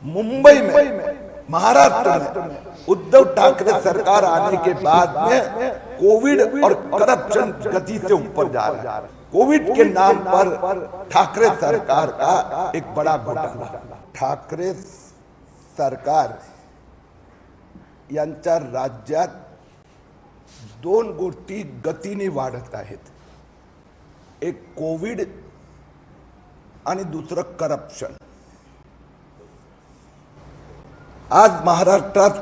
मुंबई में, महाराष्ट्र में उद्धव ठाकरे सरकार आने के बाद में कोविड और करप्शन गति से ऊपर जा रहा है। कोविड के नाम पर ठाकरे सरकार का एक बड़ा घोटाला। ठाकरे सरकार यांच्या राज्यात दोन गोष्टी गतीने वाढत आहेत, एक कोविड आणि दुसरं करप्शन। आज महाराष्ट्रात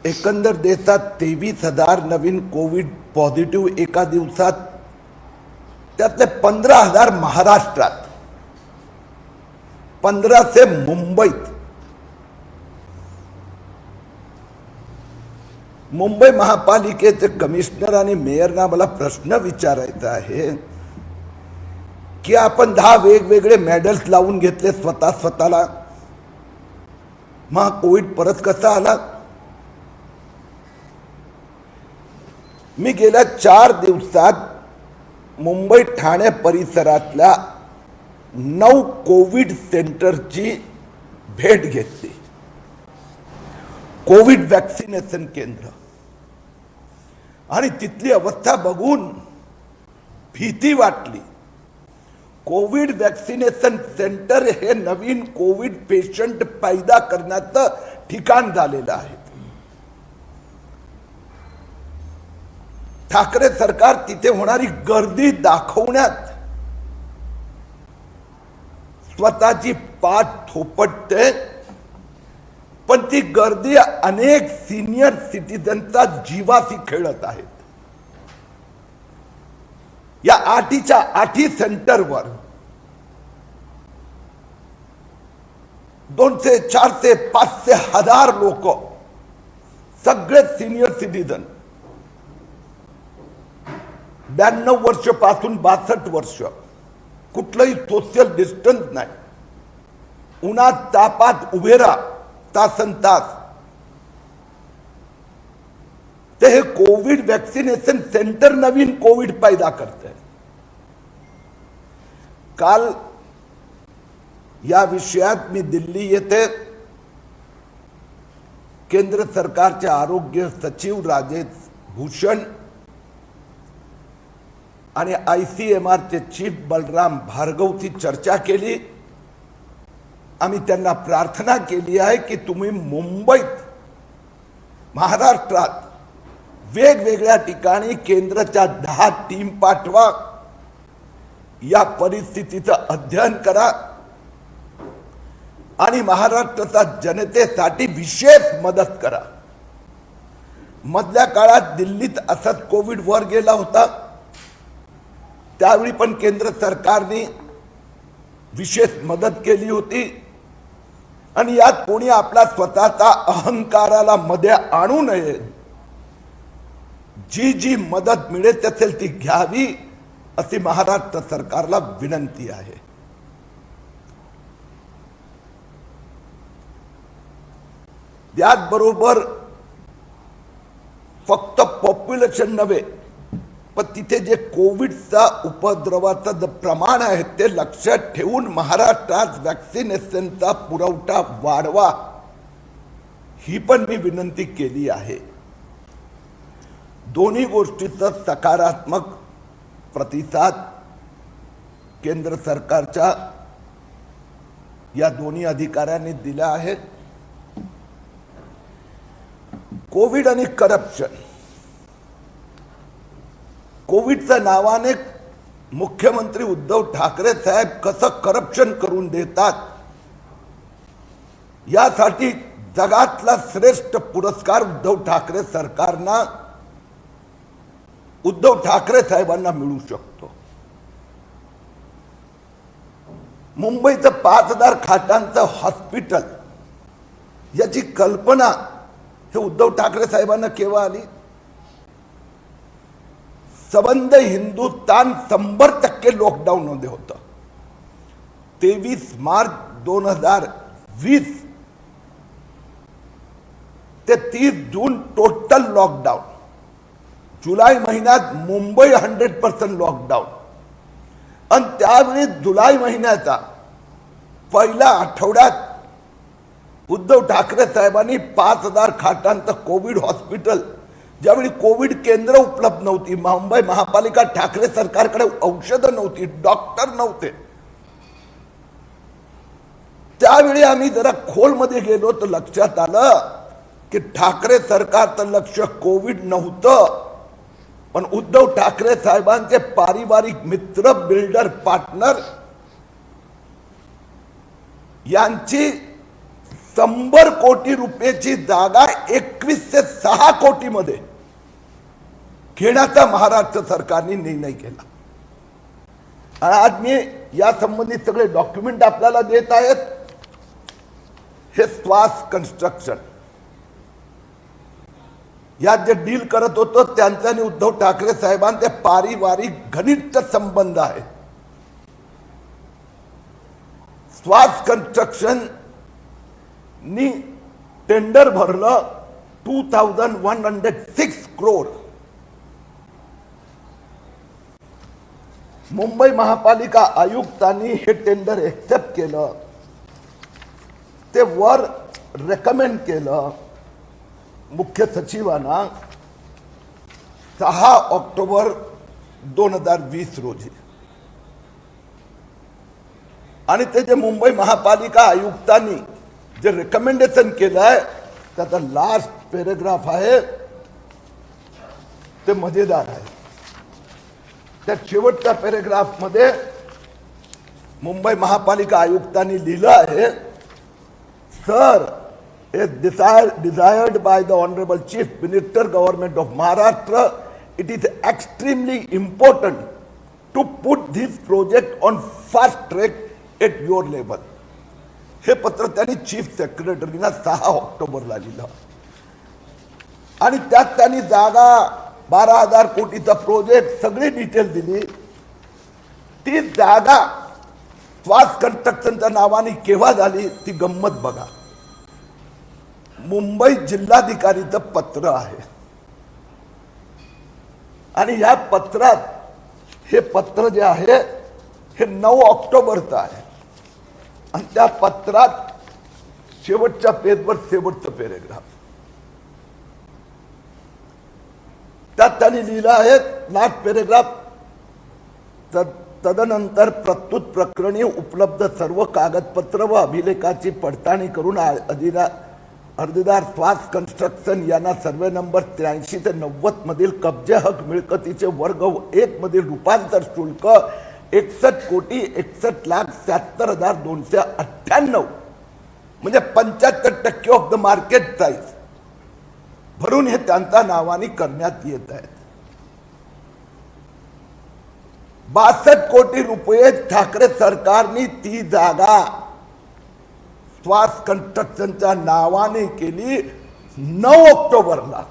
एकंदर देशात 23,000 नवीन कोविड पॉझिटिव्ह एका दिवसात, त्यातले 15,000 महाराष्ट्रात, 1500 मुंबईत। मुंबई महापालिकेचे कमिशनर आणि मेयरना मला प्रश्न विचारायचा आहे की आपण 10 वेगवेगळे मेडल्स लावून घेतले स्वतःला, मग कोविड परत कसा आला? मी गेल्या 4 दिवसात मुंबई ठाणे परिसरातल्या 9 कोविड सेंटरची भेट घेतली। कोविड वॅक्सिनेशन केंद्र, आणि तिथली अवस्था बघून भीती वाटली। कोविड वॅक्सिनेशन सेंटर हे नवीन कोविड पेशंट पैदा करण्याचं ठिकाण झालेलं आहे। ठाकरे सरकार तिथे होणारी गर्दी दाखवण्यात स्वतःची पाठ थोपटते, पण ती गर्दी अनेक सिनियर सिटीजनचा जीवाशी खेळत आहेत। या 8च्या 8 सेंटरवर 200, 400, 500, 1000 लोक, सगळे सिनियर सिटीजन, 92 वर्ष पासून 62 वर्ष, कुठलंही सोशल डिस्टन्स नाही, उन्हात तापात उभे राहा तासन तास। ते हे कोविड वॅक्सिनेशन सेंटर नवीन कोविड पैदा करते। काल या विषयात मी दिल्ली येथे केंद्र सरकारचे आरोग्य सचिव राजेश भूषण आणि ICMR चे चीफ बलराम भार्गवची चर्चा केली। आम्ही त्यांना प्रार्थना केली आहे की तुम्ही मुंबईत, महाराष्ट्रात वेगवेगळ्या ठिकाणी केंद्राच्या 10 टीम पाठवा, या परिस्थितीचं अध्ययन करा आणि महाराष्ट्राच्या जनतेसाठी विशेष मदत करा। मधल्या काळात दिल्लीत असत कोविड वर गेला होता, त्यावेळी पण केंद्र सरकारने विशेष मदत केली होती, आणि यात कोणी आपला स्वतःचा अहंकाराला मध्ये आणू नये। जी मदत मिळत असेल ती घ्यावी अशी महाराष्ट्र सरकारला विनंती आहे। त्याचबरोबर फक्त पॉप्युलेशन नव्हे, पण तिथे जे कोविडचा उपद्रवाचं जे प्रमाण आहे ते लक्षात ठेवून महाराष्ट्रात वॅक्सिनेशनचा पुरवठा वाढवा, ही पण मी विनंती केली आहे। दोन्ही गोष्टीचा सकारात्मक प्रतिसाद केंद्र सरकारच्या या दोन्ही अधिकाऱ्यांनी दिला आहे। कोविड आणि करप्शन, कोविडच्या नावाने मुख्यमंत्री उद्धव ठाकरे साहेब कसं करप्शन करून देतात, यासाठी जगातला श्रेष्ठ पुरस्कार उद्धव ठाकरे सरकारना, उद्धव ठाकरे साहेबांना मिळू शकतो। मुंबईचं 5,000 खाटांचं हॉस्पिटल, याची कल्पना हे उद्धव ठाकरे साहेबांना केव्हा आली? सबंध हिंदुस्थान 100% लॉकडाऊन मध्ये होतं। 23 मार्च 2020 ते 30 जून टोटल लॉकडाऊन। जुलै महिन्यात मुंबई 100% लॉकडाऊन, आणि त्यावेळी जुलै महिन्याचा पहिल्या आठवड्यात उद्धव ठाकरे साहेबांनी 5,000 खाटांचं कोविड हॉस्पिटल, ज्यावेळी कोविड केंद्र उपलब्ध नव्हती, मुंबई महापालिका ठाकरे सरकारकडे औषधं नव्हती, डॉक्टर नव्हते, त्यावेळी आम्ही जरा खोलमध्ये गेलो तर लक्षात आलं की ठाकरे सरकारचं लक्ष कोविड नव्हतं, पण उद्धव ठाकरे साहेबांचे पारिवारिक मित्र, बिल्डर पार्टनर यांची 100 कोटी रुपयाची जागा 2106 कोटी मध्ये घेण्याचा महाराष्ट्र सरकारने निर्णय केला. आणि आज मी या संबंधित सगळे डॉक्युमेंट आपल्याला देत आहेत. हे श्वास कन्स्ट्रक्शन यात जे डील करत होतो त्यांचा आणि उद्धव ठाकरे साहेबांचे पारिवारिक घनिष्ठ संबंध आहेत. श्वास कन्स्ट्रक्शन नी टेंडर भरलं 2106 करोड. मुंबई महापालिका आयुक्तांनी हे टेंडर एक्सेप्ट केलं, ते वर रेकमेंड केलं मुख्य सचिवांना 6 ऑक्टोबर 2020 रोजी. आणि ते जे मुंबई महापालिका आयुक्तांनी जे रेकमेंडेशन केलंय त्याचा लास्ट पॅराग्राफ आहे, ते मजेदार आहे. त्या शेवटच्या पॅराग्राफ मध्ये मुंबई महापालिका आयुक्तांनी लिहिलं आहे, sir, as desired by the Honorable Chief Minister, Government of Maharashtra, it is extremely important to put this project on fast track at your level. हे पत्र त्यांनी चीफ सेक्रेटरीना 6 ऑक्टोबरला लिहिलं. आणि त्यात त्यांनी जागा 12,000 कोटीचा प्रोजेक्ट सगळी डिटेल दिली. ती जागा श्वास कन्स्ट्रक्शनच्या नावाने केव्हा झाली ती गंमत बघा. मुंबई जिल्हाधिकारीचं पत्र आहे आणि या पत्रात, हे पत्र जे आहे हे 9 ऑक्टोबरचं आहे आणि त्या पत्रात शेवटच्या पेजवर शेवटचं पॅराग्राफ, त्यात त्यांनी लिहिलं आहे लास्ट पॅराग्राफ, तदनंतर प्रस्तुत प्रकरणी उपलब्ध सर्व कागदपत्र व अभिलेखाची पडताळणी करून अर्जदार श्वास कन्स्ट्रक्शन यांना सर्वे नंबर 83 ते 90 मधील कब्जे हक मिळकतीचे वर्ग 1 मधील रूपांतर शुल्क 61,61,76,7298 म्हणजे 75% ऑफ द मार्केट प्राइस भरून हे त्यांच्या नावाने करण्यात येत आहे. 62 कोटी रुपये ठाकरे सरकारने ती जागा श्वास कन्स्ट्रक्शनच्या नावाने केली 9 ऑक्टोबरला.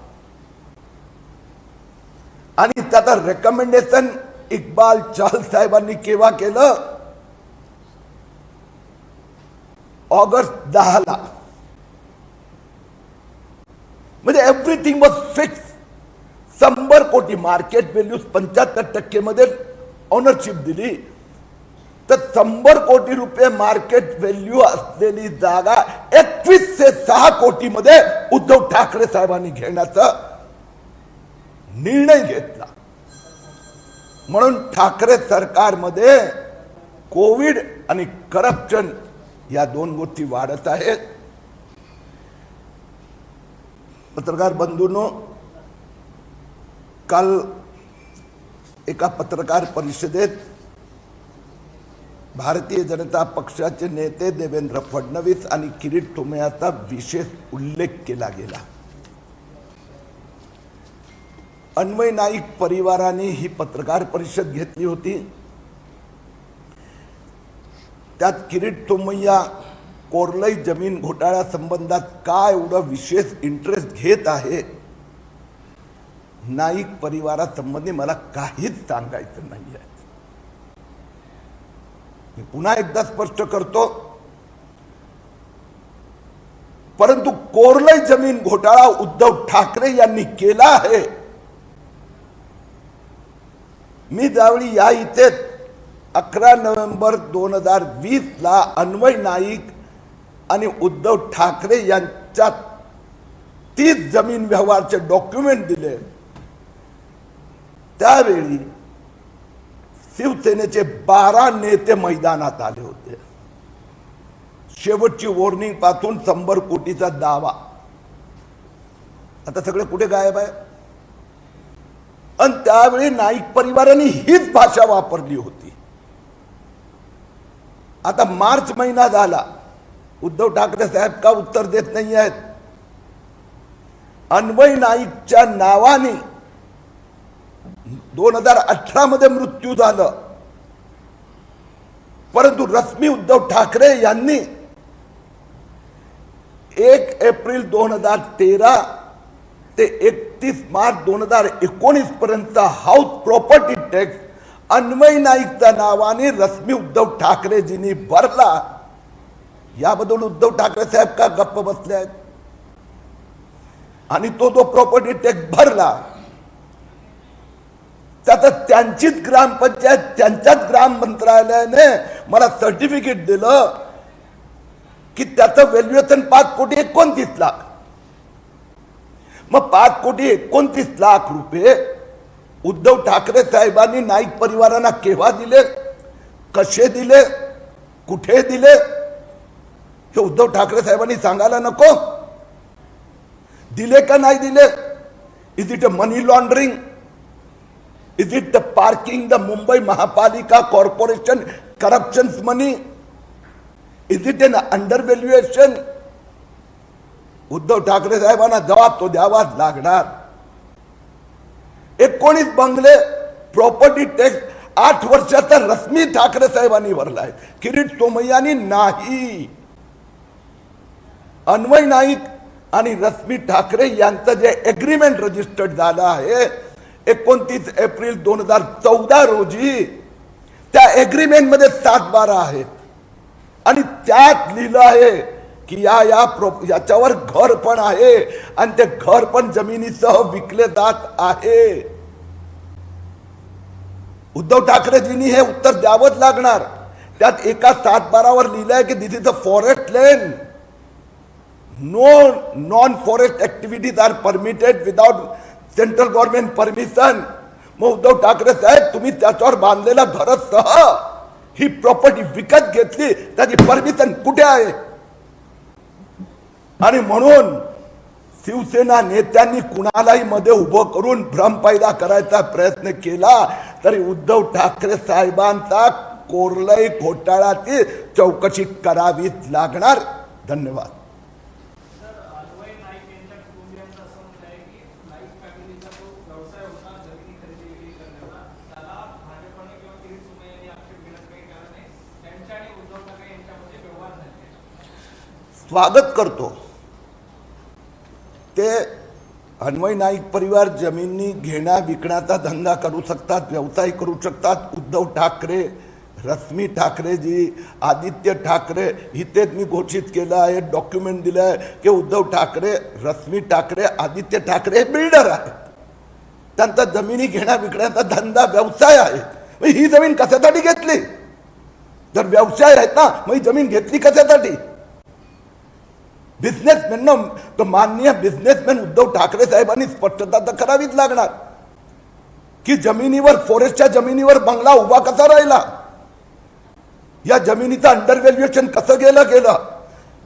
आणि त्याचा रेकमेंडेशन इक्बाल चाहल साहेबांनी केव्हा केलं? ऑगस्ट 10 ला. म्हणजे एव्हरीथिंग वॉज फिक्स. 100 कोटी मार्केट व्हॅल्यू 75% मध्ये ओनरशिप दिली, तर 100 कोटी रुपये मार्केट व्हॅल्यू असलेली जागा 2106 कोटी मध्ये उद्धव ठाकरे साहेबांनी घेण्याचा निर्णय घेतला. म्हणून ठाकरे सरकारमध्ये कोविड आणि करप्शन या 2 गोष्टी वाढत आहेत. पत्रकार बंधूंनो, काल एका पत्रकार परिषदेत भारतीय जनता पक्षाचे नेते देवेंद्र फडणवीस आणि किरीट सोमय्याचा विशेष उल्लेख केला गेला. अन्वय नाईक परिवाराने ही पत्रकार परिषद घेतली होती. त्यात किरीट सोमय्या कोरलई जमीन घोटाळ्या संबंधात काय एवढं विशेष इंटरेस्ट घेत आहे, नाईक परिवारासंबंधी मला काहीच सांगायचं नाही आहे. मी पुन्हा एकदा स्पष्ट करतो, परंतु कोरलई जमीन घोटाळा उद्धव ठाकरे यांनी केला आहे. मी ज्यावेळी या इथे 11 नोव्हेंबर 2020 ला अन्वय नाईक आणि उद्धव ठाकरे यांच्यात 30 जमीन व्यवहारचे डॉक्युमेंट दिले, त्यावेळी शिवसेनेचे 12 नेते मैदानात आले होते. शेवटची वॉर्निंग पासून 100 कोटीचा दावा. आता सगळे कुठे गायब आहे? आणि त्यावेळी नाईक परिवाराने हीच भाषा वापरली होती. आता मार्च महिना झाला, उद्धव ठाकरे साहेब का उत्तर देत नाही आहेत. अन्वय नाईकच्या नावाने 2018 मध्ये मृत्यू झालं, परंतु रश्मी उद्धव ठाकरे यांनी 1 एप्रिल 2013 ते 31 मार्च 2019 पर्यंत हाऊस प्रॉपर्टी टॅक्स अन्वय नाईकच्या नावाने रश्मी उद्धव ठाकरेजींनी भरला. याबद्दल उद्धव ठाकरे साहेब का गप्प बसले आहेत? आणि तो जो प्रॉपर्टी टॅक्स भरला त्यात त्यांचीच ग्रामपंचायत, त्यांच्याच ग्राम मंत्रालयाने मला सर्टिफिकेट दिलं की त्याचं व्हॅल्युएशन 5,29,00,000. मग 5,29,00,000 रुपये उद्धव ठाकरे साहेबांनी नाईक परिवारांना केव्हा दिले, कसे दिले, कुठे दिले, हे उद्धव ठाकरे साहेबांनी सांगायला नको? दिले का नाही दिले? Is it a money laundering? Is it the parking the Mumbai महापालिका corporation corruptions money? Is it an undervaluation? Uddhav Thackeray साहेबांना जबाब तो द्यावाच लागणार. 19 बंगले प्रॉपर्टी टॅक्स 8 वर्षाचा रश्मी ठाकरे साहेबांनी भरलाय, किरीट सोमय्यांनी नाही. अन्वय नाईक आणि रश्मी ठाकरे यांचं जे एग्रीमेंट रजिस्टर्ड झालं आहे 29 एप्रिल 2014 रोजी, त्या एग्रीमेंट मध्ये 7/12 आहेत आणि त्यात लिहिलं आहे की याच्यावर घर पण आहे आणि ते घर पण जमिनीसह विकले जात आहे. उद्धव ठाकरेजींनी हे उत्तर द्यावंच लागणार. त्यात एका 7/12 वर लिहिलंय की this is a forest land, no non forest activities are permitted without central government permission. मग उद्धव ठाकरे साहेब, तुम्ही त्याच्यावर बांधलेल्या घरासह ही प्रॉपर्टी विकत घेतली, त्याची परमिशन कुठे आहे? आणि म्हणून शिवसेना नेत्यांनी कुणालाही मध्ये उभं करून भ्रम पैदा करायचा प्रयत्न केला तरी उद्धव ठाकरे साहेबांचा कोरलई घोटाळ्याची चौकशी करावीच लागणार. धन्यवाद. स्वागत करतो. ते अन्वय नाईक परिवार जमिनी घेण्या विकण्याचा धंदा करू शकतात, व्यवसाय करू शकतात. उद्धव ठाकरे, रश्मी ठाकरेजी, आदित्य ठाकरे, इथेच मी घोषित केलं आहे, डॉक्युमेंट दिलं आहे की उद्धव ठाकरे, रश्मी ठाकरे, आदित्य ठाकरे हे बिल्डर आहेत. त्यांचा जमिनी घेण्या विकण्याचा धंदा, व्यवसाय आहे. ही जमीन कशासाठी घेतली? जर व्यवसाय आहेत ना, मग ही जमीन घेतली कशासाठी? बिझनेसमॅन, तो माननीय बिझनेसमॅन उद्धव ठाकरे साहेबांनी स्पष्टता तर करावीच लागणार की जमिनीवर, फॉरेस्टच्या जमिनीवर बंगला उभा कसा राहिला, या जमिनीचं अंडर व्हॅल्युएशन कसं गेलं.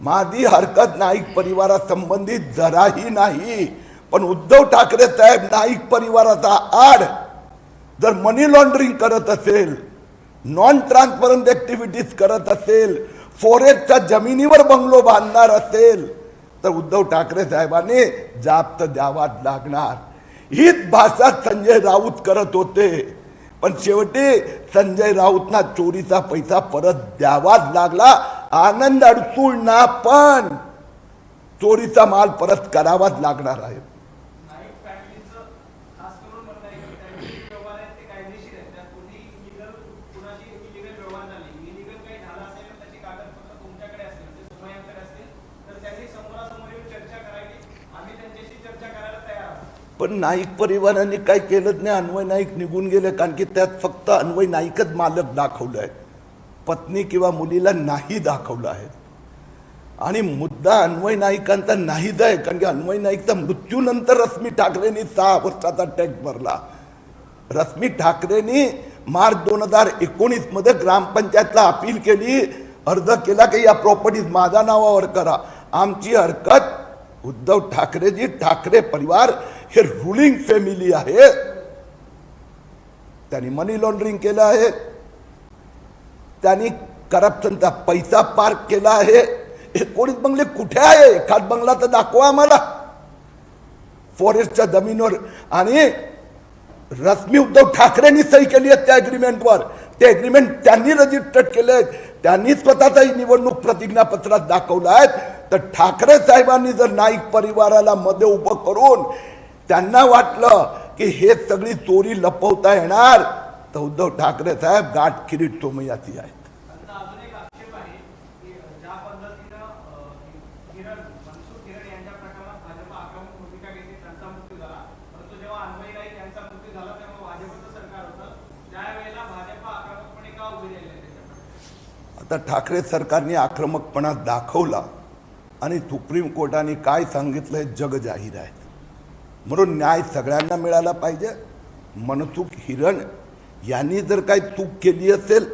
माझी हरकत नाईक परिवारासंबंधित जराही नाही, पण उद्धव ठाकरे साहेब नाईक परिवाराचा आड जर मनी लॉन्ड्रिंग करत असेल, नॉन ट्रान्सपरंट ऍक्टिव्हिटीज करत असेल, फॉरेस्टच्या जमिनीवर बंगलो बांधणार असेल तर उद्धव ठाकरे साहेबांनी जाब द्यावाच लागणार. हीच भाषा संजय राऊत करत होते, पण शेवटी संजय राऊतना चोरीचा पैसा परत द्यावाच लागला. आनंद अडसूळना पण चोरीचा माल परत करावाच लागणार आहे. पण नाईक परिवारांनी काय केलं नाही. अन्वय नाईक निघून गेले, कारण की त्यात फक्त अन्वय नाईकच मालक दाखवलं आहे, पत्नी किंवा मुलीला नाही दाखवलं आहे. आणि मुद्दा अन्वय नाईकांचा नाहीच आहे, कारण की अन्वय नाईकचा मृत्यूनंतर रश्मी ठाकरेंनी 6 वर्षाचा टॅक्स भरला. रश्मी ठाकरेंनी मार्च 2019 मध्ये ग्रामपंचायतला अपील केली, अर्ज केला की या प्रॉपर्टीज माझ्या नावावर करा. आमची हरकत, उद्धव ठाकरेजी, ठाकरे परिवार हे रुलिंग फॅमिली आहे. त्यांनी मनी लॉन्ड्रिंग केलं आहे, त्यांनी करप्शनचा पैसा पार्क केला आहे. 19 बंगले कुठे आहे? एखाद बंगला तर दाखवा आम्हाला फॉरेस्टच्या जमिनीवर. आणि रश्मी उद्धव ठाकरेंनी सही केली आहे त्या अग्रीमेंटवर. ते अग्रीमेंट त्यांनी रजिस्टर्ड केले, त्यांनी स्वतःचाही निवडणूक प्रतिज्ञापत्रात दाखवलं आहे. तर ठाकरे साहेबांनी जर नाईक परिवाराला मध्ये उभं करून त्यांना वाटलं की हे सगळी चोरी लपवता येणार, तर उद्धव ठाकरे साहेब गाठ किरीट सोमय्याची आहेत. आता ठाकरे सरकारने आक्रमकपणा दाखवला आणि सुप्रीम कोर्टाने काय सांगितलंय जग जाहीर आहे. म्हणून न्याय सगळ्यांना मिळाला पाहिजे. मनसुख हिरण यांनी जर काही चूक केली असेल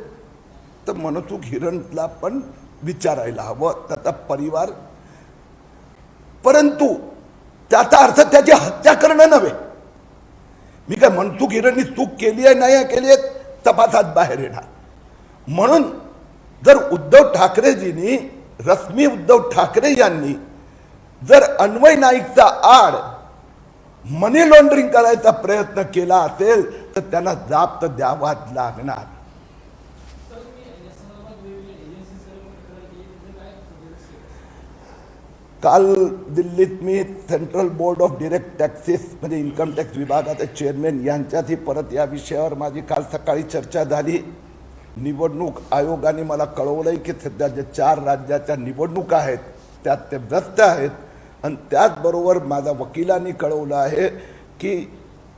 तर मनसुख हिरणला पण विचारायला हवं, त्याचा परिवार. परंतु त्याचा अर्थ त्याची हत्या करणं नव्हे. मी काय मनसुख हिरणनी चूक केली आहे नाही केली आहे तपासात बाहेर येणार. म्हणून जर उद्धव ठाकरेजींनी, रश्मी उद्धव ठाकरे यांनी जर अन्वय नाईकचा आड मनी लॉन्ड्रिंग करायचा प्रयत्न केला असेल तर त्यांना जाब तर द्यावाच लागणार. काल दिल्लीत मी central board of direct taxes म्हणजे इन्कम टॅक्स विभागाचे चेअरमॅन यांच्याशी परत या विषयावर माझी काल सकाळी चर्चा झाली. निवडणूक आयोगाने मला कळवलंय की सध्या जे 4 राज्याच्या निवडणुका आहेत त्यात ते व्यस्त आहेत. आणि त्याचबरोबर माझ्या वकिलांनी कळवलं आहे की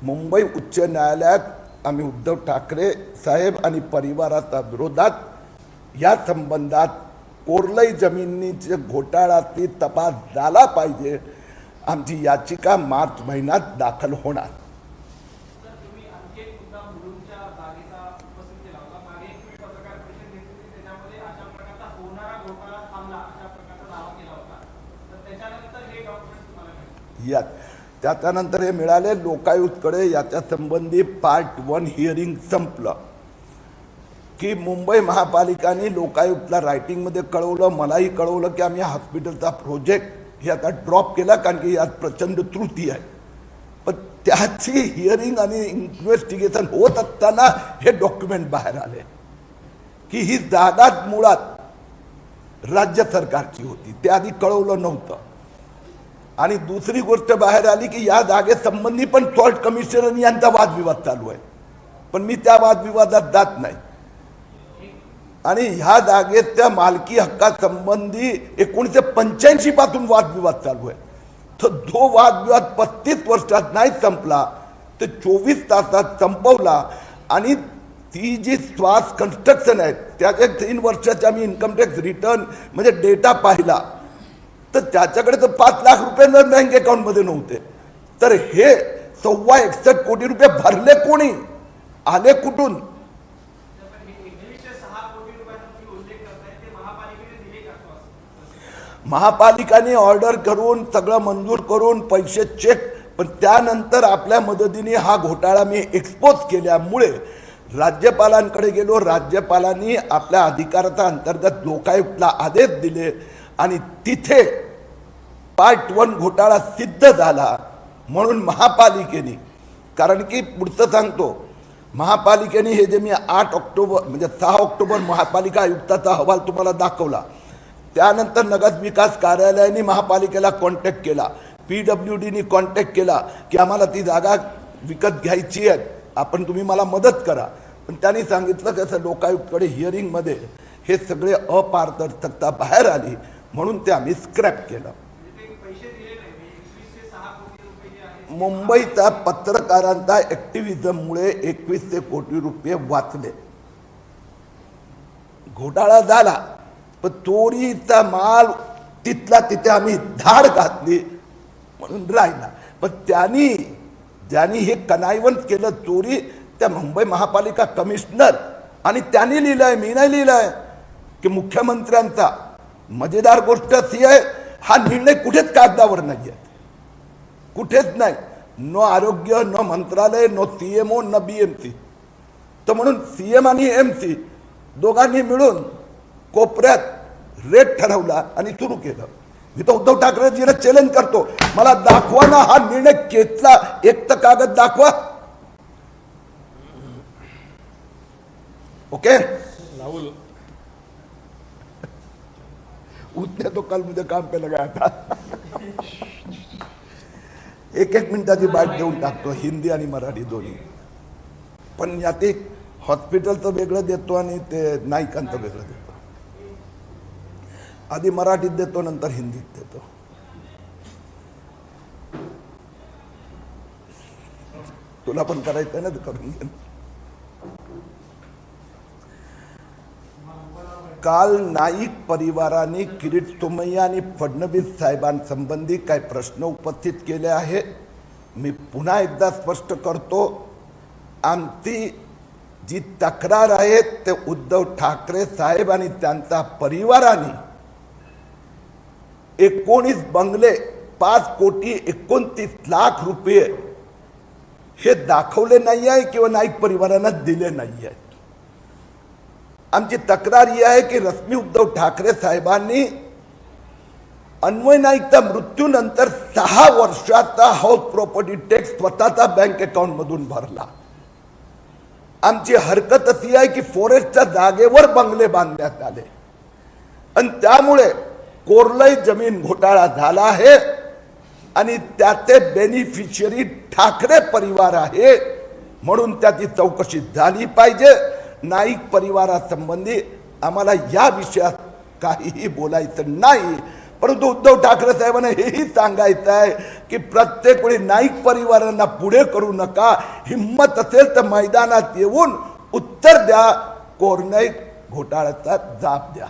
मुंबई उच्च न्यायालयात आम्ही उद्धव ठाकरे साहेब आणि परिवाराच्या विरोधात या संबंधात कोरलई जमिनीचे घोटाळ्याची तपास झाला पाहिजे, आमची याचिका मार्च महिन्यात दाखल होणार. त्याच्यानंतर हे मिळाले लोकायुक्तकडे. याच्या संबंधी पार्ट 1 हिअरिंग संपलं की मुंबई महापालिकाने लोकायुक्तला रायटिंगमध्ये कळवलं, मलाही कळवलं की आम्ही हॉस्पिटलचा प्रोजेक्ट हे आता ड्रॉप केला कारण की यात प्रचंड त्रुटी आहे. पण त्याची हिअरिंग आणि इन्व्हेस्टिगेशन होत असताना हे डॉक्युमेंट बाहेर आले की ही जागाच मुळात राज्य सरकारची होती, ते आधी कळवलं नव्हतं. आणि दुसरी गोष्ट बाहेर आली की या जागेसंबंधी पण सॉल्ट कमिशनर यांचा वादविवाद चालू आहे, पण मी त्या वादविवादात जात नाही. आणि ह्या जागेच्या मालकी हक्कासंबंधी 1985 पासून वादविवाद चालू आहे. तर जो वादविवाद 35 वर्षात नाही संपला तर 24 तासात संपवला. आणि ती जी श्वास कन्स्ट्रक्शन आहे त्याच्या 3 वर्षाचा मी इन्कम टॅक्स रिटर्न म्हणजे डेटा पाहिला तर त्याच्याकडे तर 5 लाख रुपये बँक अकाउंटमध्ये नव्हते. तर हे 61 कोटी रुपये भरले कोणी, आले कुठून? महापालिकाने ऑर्डर करून सगळं मंजूर करून पैसे चेक, पण त्यानंतर आपल्या मदतीने हा घोटाळा मी एक्सपोज केल्यामुळे राज्यपालांकडे गेलो. राज्यपालांनी आपल्या अधिकाराच्या अंतर्गत लोकायुक्तला आदेश दिले आणि तिथे पार्ट 1 घोटाळा सिद्ध झाला. म्हणून महापालिकेने, कारण की पुढचं सांगतो, महापालिकेने हे जे मी 8 ऑक्टोबर म्हणजे 6 ऑक्टोबर महापालिका आयुक्ताचा अहवाल तुम्हाला दाखवला, त्यानंतर नगर विकास कार्यालयाने महापालिकेला कॉन्टॅक्ट केला, PWDने कॉन्टॅक्ट केला की आम्हाला ती जागा विकत घ्यायची आहे, आपण तुम्ही मला मदत करा. पण त्यांनी सांगितलं की असं लोकायुक्तकडे हिअरिंगमध्ये हे सगळे अपारदर्शकता बाहेर आली, म्हणून ते आम्ही स्क्रॅप केलं. मुंबईचा पत्रकारांचा ऍक्टिव्हिजममुळे 2100 कोटी रुपये वाचले. घोटाळा झाला पण चोरीचा माल तिथला तिथे आम्ही धाड घातली म्हणून राहिला. पण ज्यांनी हे कनायवंत केलं चोरी, त्या मुंबई महापालिका कमिशनर, आणि त्यांनी लिहिलंय, मी नाही लिहिलंय, की मुख्यमंत्र्यांचा. मजेदार गोष्ट अशी आहे, हा निर्णय कुठेच कागदावर नाहीये, कुठेच नाही. नो आरोग्य, नो मंत्रालय, नो सीएमओ, न बीएमसी. तर म्हणून सीएम आणि एमसी दोघांनी मिळून कोपऱ्यात रेट ठरवला आणि सुरू केलं. मी तर उद्धव ठाकरेजींना चॅलेंज करतो, मला दाखवा ना हा निर्णय घेतला, एक तर कागद दाखवा. ओके, राहुल, उसने तो कल मुझे काम पे लगाया था. एक मिनिटाची बाईट देऊन टाकतो, हिंदी आणि मराठी दोन्ही. पण यात एक हॉस्पिटलचं वेगळं देतो आणि ते नाईकांचं वेगळं देतो. आधी मराठीत देतो, नंतर हिंदीत देतो. तुला पण करायचं ना, करून घे. काल नाईक परिवाराने किरीट सोमय्या आणि फडणवीस साहेबांसंबंधी काही प्रश्न उपस्थित केले आहे. मी पुन्हा एकदा स्पष्ट करतो, आमची जी तक्रार आहे ते उद्धव ठाकरे साहेब आणि त्यांचा परिवाराने 19 बंगले 5,29,00,000 रुपये हे दाखवले नाही आहे किंवा नाईक परिवारांना दिले नाही आहेत. आमची तक्रार ही आहे की रश्मी उद्धव ठाकरे साहेबांनी अन्वय नाईकच्या मृत्यूनंतर 6 वर्षाचा हाऊस प्रॉपर्टी टॅक्स स्वतःचा बँक अकाउंट मधून भरला. आमची हरकत अशी आहे की फॉरेस्टच्या जागेवर बंगले बांधण्यात आले आणि त्यामुळे कोरलई जमीन घोटाळा झाला आहे आणि त्याचे बेनिफिशियरी ठाकरे परिवार आहे, म्हणून त्याची चौकशी झाली पाहिजे. नाईक परिवारासंबंधी आम्हाला या विषयात काहीही बोलायचं नाही, परंतु उद्धव ठाकरे साहेबांना हेही सांगायचं आहे की प्रत्येक वेळी नाईक परिवारांना पुढे करू नका. हिम्मत असेल तर मैदानात येऊन उत्तर द्या, कोरलई घोटाळ्याचा जाब द्या.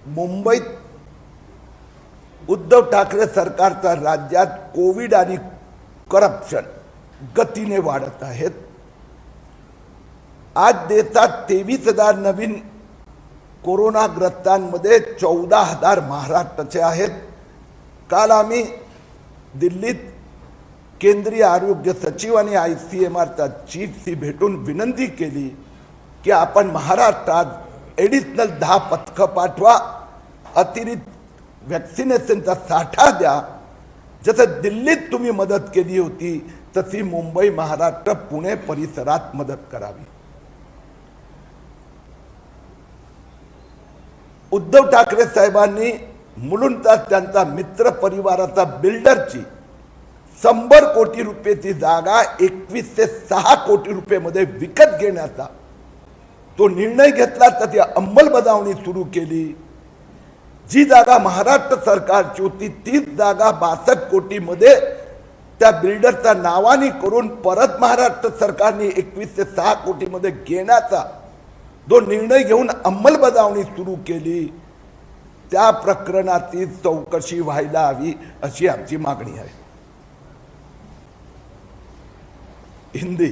मुंबईत उद्धव ठाकरे सरकारच्या राज्यात कोविड आणि करप्शन गतीने वाढत आहेत. आज देशात 23,000 नवीन कोरोनाग्रस्तांमध्ये 14,000 महाराष्ट्राचे आहेत. काल आम्ही दिल्लीत केंद्रीय आरोग्य सचिव आणि ICMRचा चीफशी भेटून विनंती केली की आपण महाराष्ट्रात एडिशनल 10 पथकं पाठवा, अतिरिक्त वॅक्सिनेशनचा साठा द्या. जसं दिल्लीत तुम्ही मदत केली होती तशी मुंबई, महाराष्ट्र, पुणे परिसरात मदत करावी. उद्धव ठाकरे साहेबांनी मुलुंडचा त्यांचा मित्र परिवाराचा बिल्डरची 100 कोटी रुपयाची जागा 21 ते 6 कोटी रुपये मध्ये विकत घेण्याचा तो निर्णय घेतला, त्याची अंमलबजावणी सुरू केली. जी जागा महाराष्ट्र सरकारची होती तीच जागा 62 कोटी मध्ये त्या बिल्डरच्या नावाने करून परत महाराष्ट्र सरकारने 21 ते 6 कोटी मध्ये घेण्याचा जो निर्णय घेऊन अंमलबजावणी सुरू केली. त्या प्रकरणाची चौकशी व्हायला हवी अशी आमची मागणी आहे. हिंदी.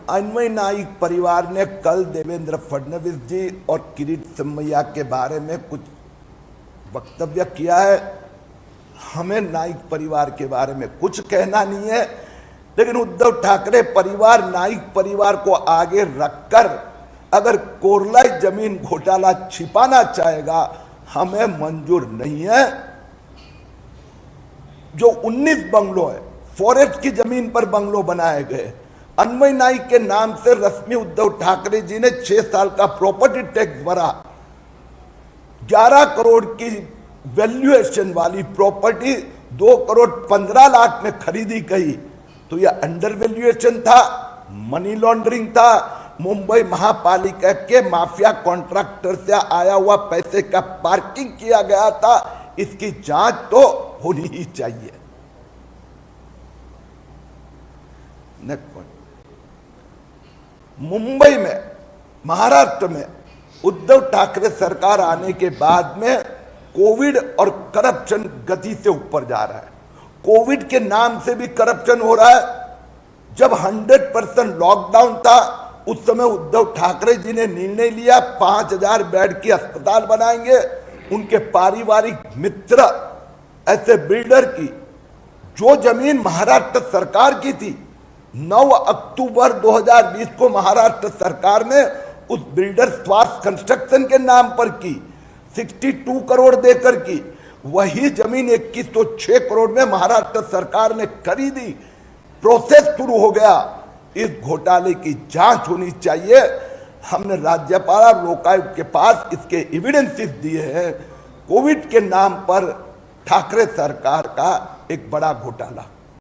अन्वय नाईक परिवार ने कल देवेंद्र फडणवीस जी और किरीट सोमैया के बारे में कुछ वक्तव्य किया है. हमें नाईक परिवार के बारे में कुछ कहना नहीं है, लेकिन उद्धव ठाकरे परिवार नाईक परिवार को आगे रखकर अगर कोरलाई जमीन घोटाला छिपाना चाहेगा, हमें मंजूर नहीं है. जो 19 बंगलो है, फॉरेस्ट की जमीन पर बंगलो बनाए गए, अन्वय नाईक के नाम से रश्मी उद्धव ठाकरे जी ने 6 साल का प्रॉपर्टी टैक्स भरा. 11 करोड़ की वैल्यूएशन वाली प्रॉपर्टी 2 करोड़ 15 लाख में खरीदी गई, तो यह अंडर वैल्यूएशन था, मनी लॉन्ड्रिंग था, मुंबई महापालिका के माफिया कॉन्ट्रैक्टर से आया हुआ पैसे का पार्किंग किया गया था. इसकी जांच तो होनी ही चाहिए. नेक्स्ट पॉइंट, मुंबई में, महाराष्ट्र में उद्धव ठाकरे सरकार आने के बाद में कोविड और करप्शन गति से ऊपर जा रहा है। कोविड के नाम से भी करप्शन हो रहा है। जब 100% लॉकडाउन था उस समय उद्धव ठाकरे जी ने निर्णय लिया 5000 बेड की अस्पताल बनाएंगे। उनके पारिवारिक मित्र ऐसे बिल्डर की जो जमीन महाराष्ट्र सरकार की थी, 9 अक्टूबर 2020 को महाराष्ट्र सरकार ने उस बिल्डर स्वास्थ्य कंस्ट्रक्शन के नाम पर की, 62 करोड़ देकर की। वही जमीन 2106 करोड़ में महाराष्ट्र सरकार ने खरीदी। प्रोसेस शुरू हो गया। इस घोटाले की जांच होनी चाहिए। हमने राज्यपाल और लोकायुक्त के पास इसके एविडेंसेस दिए हैं। कोविड के नाम पर ठाकरे सरकार का एक बड़ा घोटाला।